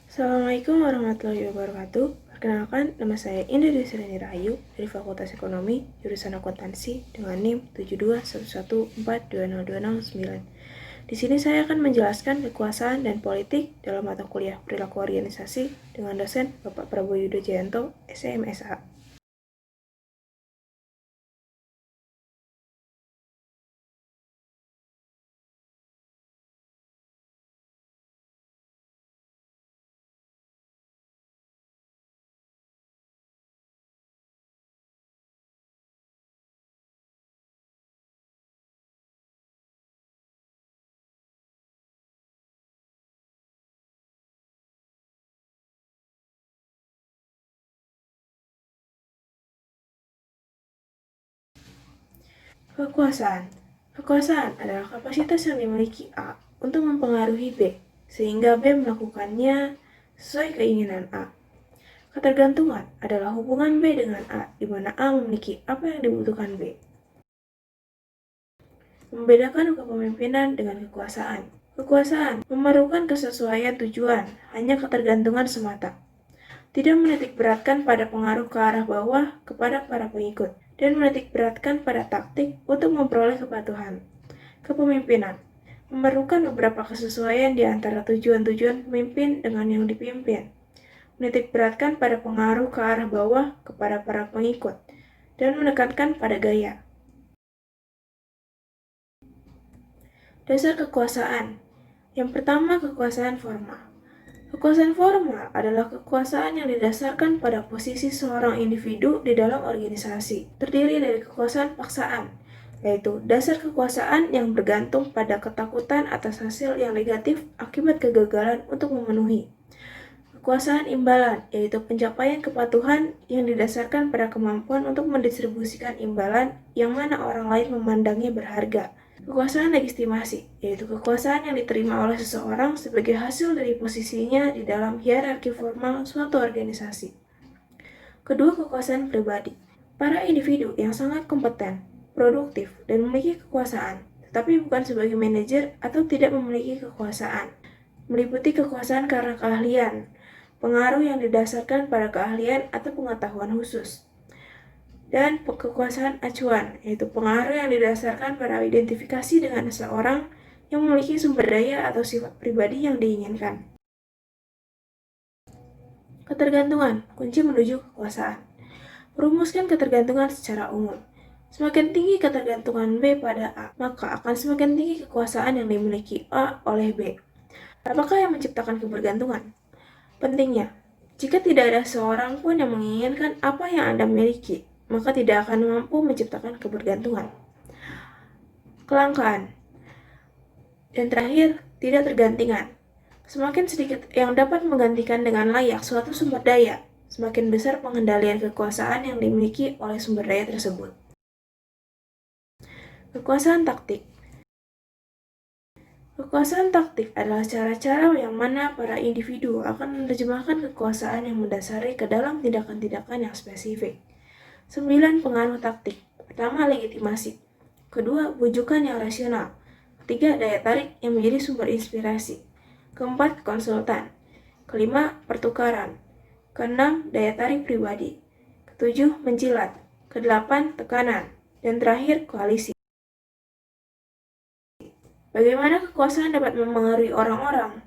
Assalamualaikum warahmatullahi wabarakatuh. Perkenalkan, nama saya Indah Dwi Sreni Rahayu dari Fakultas Ekonomi, jurusan Akuntansi dengan NIM 7211420209. Di sini saya akan menjelaskan kekuasaan dan politik dalam mata kuliah perilaku organisasi dengan dosen Bapak Prabowo Yudo Jayanto, SMSA. Kekuasaan. Kekuasaan adalah kapasitas yang dimiliki A untuk mempengaruhi B, sehingga B melakukannya sesuai keinginan A. Ketergantungan adalah hubungan B dengan A, di mana A memiliki apa yang dibutuhkan B. Membedakan kepemimpinan dengan kekuasaan. Kekuasaan memerlukan kesesuaian tujuan, hanya ketergantungan semata. Tidak menitik beratkan pada pengaruh ke arah bawah kepada para pengikut, dan menitik beratkan pada taktik untuk memperoleh kepatuhan. Kepemimpinan memerlukan beberapa kesesuaian di antara tujuan-tujuan pemimpin dengan yang dipimpin. Menitik beratkan pada pengaruh ke arah bawah kepada para pengikut, dan menekankan pada gaya. Dasar kekuasaan. Yang pertama, kekuasaan formal. Kekuasaan formal adalah kekuasaan yang didasarkan pada posisi seorang individu di dalam organisasi, terdiri dari kekuasaan paksaan, yaitu dasar kekuasaan yang bergantung pada ketakutan atas hasil yang negatif akibat kegagalan untuk memenuhi. Kekuasaan imbalan, yaitu pencapaian kepatuhan yang didasarkan pada kemampuan untuk mendistribusikan imbalan yang mana orang lain memandangnya berharga. Kekuasaan legitimasi, yaitu kekuasaan yang diterima oleh seseorang sebagai hasil dari posisinya di dalam hierarki formal suatu organisasi. Kedua, kekuasaan pribadi. Para individu yang sangat kompeten, produktif, dan memiliki kekuasaan, tetapi bukan sebagai manajer atau tidak memiliki kekuasaan. Meliputi kekuasaan karena keahlian, pengaruh yang didasarkan pada keahlian atau pengetahuan khusus, dan kekuasaan acuan, yaitu pengaruh yang didasarkan pada identifikasi dengan seseorang yang memiliki sumber daya atau sifat pribadi yang diinginkan. Ketergantungan, kunci menuju kekuasaan. Merumuskan ketergantungan secara umum. Semakin tinggi ketergantungan B pada A, maka akan semakin tinggi kekuasaan yang dimiliki A oleh B. Apakah yang menciptakan kebergantungan? Pentingnya, jika tidak ada seorang pun yang menginginkan apa yang Anda miliki, maka tidak akan mampu menciptakan kebergantungan. Kelangkaan. Dan terakhir, tidak tergantikan. Semakin sedikit yang dapat menggantikan dengan layak suatu sumber daya, semakin besar pengendalian kekuasaan yang dimiliki oleh sumber daya tersebut. Kekuasaan taktik. Kekuasaan taktik adalah cara-cara yang mana para individu akan menerjemahkan kekuasaan yang mendasari ke dalam tindakan-tindakan yang spesifik. 9 pengaruh taktik. Pertama, legitimasi. Kedua, bujukan yang rasional. Ketiga, daya tarik yang menjadi sumber inspirasi. Keempat, konsultan. Kelima, pertukaran. Keenam, daya tarik pribadi. Ketujuh, menjilat. Kedelapan, tekanan. Dan terakhir, koalisi. Bagaimana kekuasaan dapat mempengaruhi orang-orang?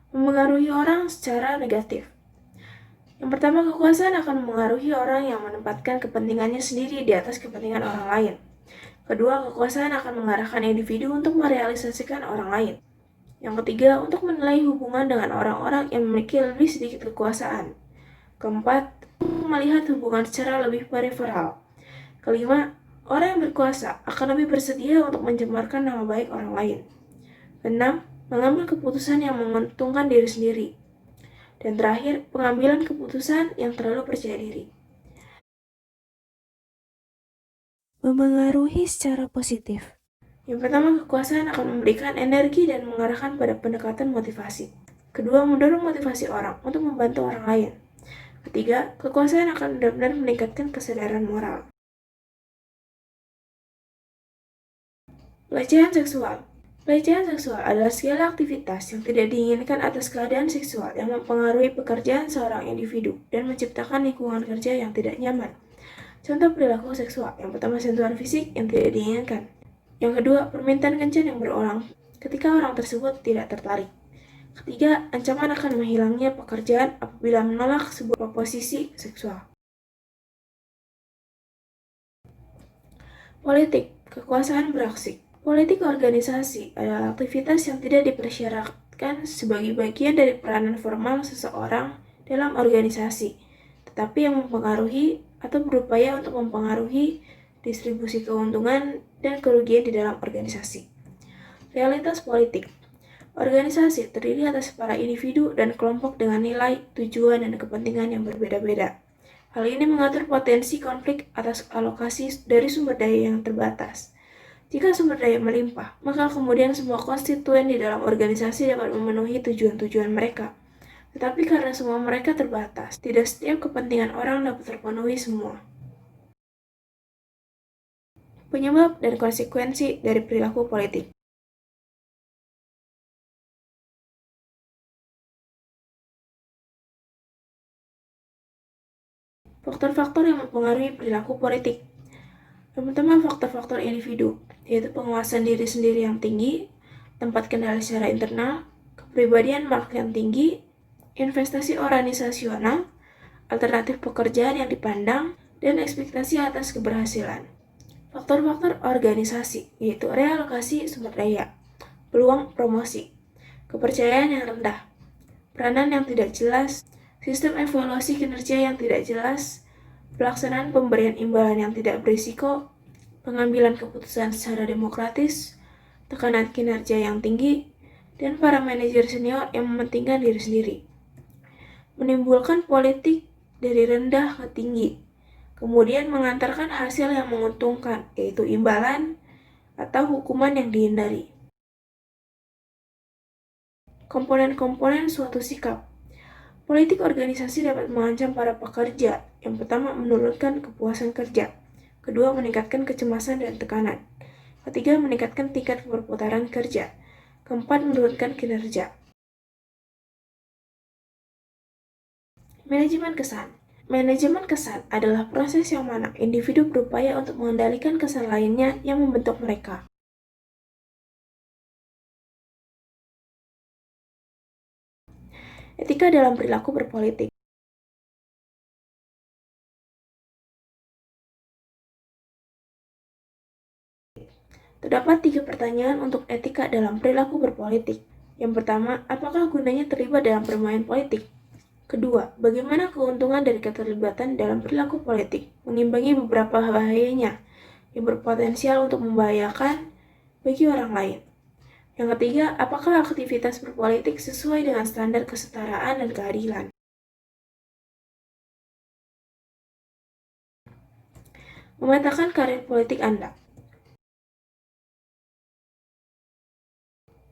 Mempengaruhi orang secara negatif. Yang pertama, kekuasaan akan mempengaruhi orang yang menempatkan kepentingannya sendiri di atas kepentingan orang lain. Kedua, kekuasaan akan mengarahkan individu untuk merealisasikan orang lain. Yang ketiga, untuk menilai hubungan dengan orang-orang yang memiliki lebih sedikit kekuasaan. Keempat, melihat hubungan secara lebih periferal. Kelima, orang yang berkuasa akan lebih bersedia untuk mencemarkan nama baik orang lain. Keenam, mengambil keputusan yang menguntungkan diri sendiri. Dan terakhir, pengambilan keputusan yang terlalu percaya diri. Memengaruhi secara positif. Yang pertama, kekuasaan akan memberikan energi dan mengarahkan pada pendekatan motivasi. Kedua, mendorong motivasi orang untuk membantu orang lain. Ketiga, kekuasaan akan benar-benar meningkatkan kesadaran moral. Pelecehan seksual. Pelecehan seksual adalah segala aktivitas yang tidak diinginkan atas keadaan seksual yang mempengaruhi pekerjaan seorang individu dan menciptakan lingkungan kerja yang tidak nyaman. Contoh perilaku seksual, yang pertama sentuhan fisik yang tidak diinginkan. Yang kedua, permintaan kencan yang berulang ketika orang tersebut tidak tertarik. Ketiga, ancaman akan menghilangnya pekerjaan apabila menolak sebuah posisi seksual. Politik, kekuasaan beraksi. Politik organisasi adalah aktivitas yang tidak dipersyaratkan sebagai bagian dari peranan formal seseorang dalam organisasi, tetapi yang mempengaruhi atau berupaya untuk mempengaruhi distribusi keuntungan dan kerugian di dalam organisasi. Realitas politik. Organisasi terdiri atas para individu dan kelompok dengan nilai, tujuan, dan kepentingan yang berbeda-beda. Hal ini mengatur potensi konflik atas alokasi dari sumber daya yang terbatas. Jika sumber daya melimpah, maka kemudian semua konstituen di dalam organisasi dapat memenuhi tujuan-tujuan mereka. Tetapi karena semua mereka terbatas, tidak setiap kepentingan orang dapat terpenuhi semua. Penyebab dan konsekuensi dari perilaku politik. Faktor-faktor yang mempengaruhi perilaku politik. Yang pertama, faktor-faktor individu, yaitu penguasaan diri sendiri yang tinggi, tempat kendali secara internal, kepribadian Mark yang tinggi, investasi organisasional, alternatif pekerjaan yang dipandang, dan ekspektasi atas keberhasilan. Faktor-faktor organisasi, yaitu realokasi sumber daya, peluang promosi, kepercayaan yang rendah, peranan yang tidak jelas, sistem evaluasi kinerja yang tidak jelas, pelaksanaan pemberian imbalan yang tidak berisiko, pengambilan keputusan secara demokratis, tekanan kinerja yang tinggi, dan para manajer senior yang mementingkan diri sendiri. Menimbulkan politik dari rendah ke tinggi, kemudian mengantarkan hasil yang menguntungkan, yaitu imbalan atau hukuman yang dihindari. Komponen-komponen suatu sikap. Politik organisasi dapat mengancam para pekerja. Yang pertama, menurunkan kepuasan kerja. Kedua, meningkatkan kecemasan dan tekanan. Ketiga, meningkatkan tingkat perputaran kerja. Keempat, menurunkan kinerja. Manajemen kesan. Manajemen kesan adalah proses yang mana individu berupaya untuk mengendalikan kesan lainnya yang membentuk mereka. Etika dalam perilaku berpolitik. Terdapat 3 pertanyaan untuk etika dalam perilaku berpolitik. Yang pertama, apakah gunanya terlibat dalam permainan politik? Kedua, bagaimana keuntungan dari keterlibatan dalam perilaku politik mengimbangi beberapa bahayanya yang berpotensial untuk membahayakan bagi orang lain? Yang ketiga, apakah aktivitas berpolitik sesuai dengan standar kesetaraan dan keadilan? Memetakan karir politik Anda.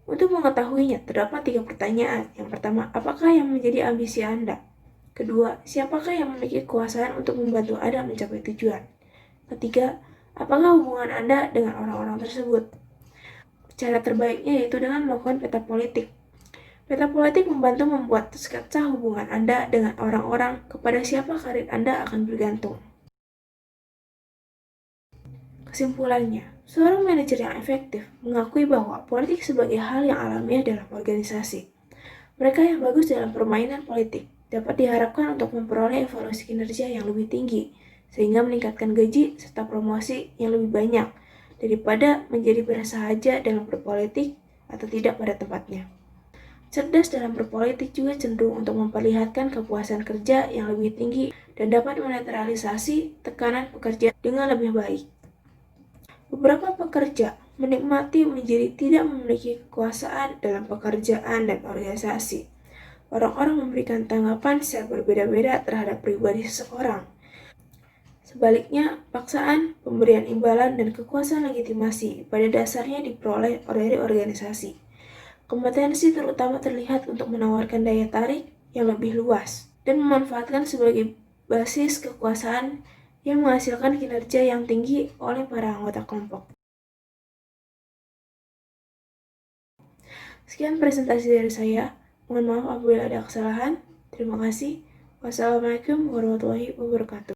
Untuk mengetahuinya, terdapat 3 pertanyaan. Yang pertama, apakah yang menjadi ambisi Anda? Kedua, siapakah yang memiliki kekuasaan untuk membantu Anda mencapai tujuan? Ketiga, apakah hubungan Anda dengan orang-orang tersebut? Cara terbaiknya yaitu dengan melakukan peta politik. Peta politik membantu membuat sketsa hubungan Anda dengan orang-orang kepada siapa karir Anda akan bergantung. Kesimpulannya, seorang manajer yang efektif mengakui bahwa politik sebagai hal yang alamiah dalam organisasi. Mereka yang bagus dalam permainan politik dapat diharapkan untuk memperoleh evaluasi kinerja yang lebih tinggi, sehingga meningkatkan gaji serta promosi yang lebih banyak daripada menjadi bersahaja dalam berpolitik atau tidak pada tempatnya. Cerdas dalam berpolitik juga cenderung untuk memperlihatkan kepuasan kerja yang lebih tinggi dan dapat menetralisasi tekanan pekerja dengan lebih baik. Beberapa pekerja menikmati menjadi tidak memiliki kekuasaan dalam pekerjaan dan organisasi. Orang-orang memberikan tanggapan secara berbeda-beda terhadap pribadi seseorang. Sebaliknya, paksaan, pemberian imbalan, dan kekuasaan legitimasi pada dasarnya diperoleh dari organisasi. Kompetensi terutama terlihat untuk menawarkan daya tarik yang lebih luas dan memanfaatkan sebagai basis kekuasaan yang menghasilkan kinerja yang tinggi oleh para anggota kelompok. Sekian presentasi dari saya. Mohon maaf apabila ada kesalahan. Terima kasih. Wassalamualaikum warahmatullahi wabarakatuh.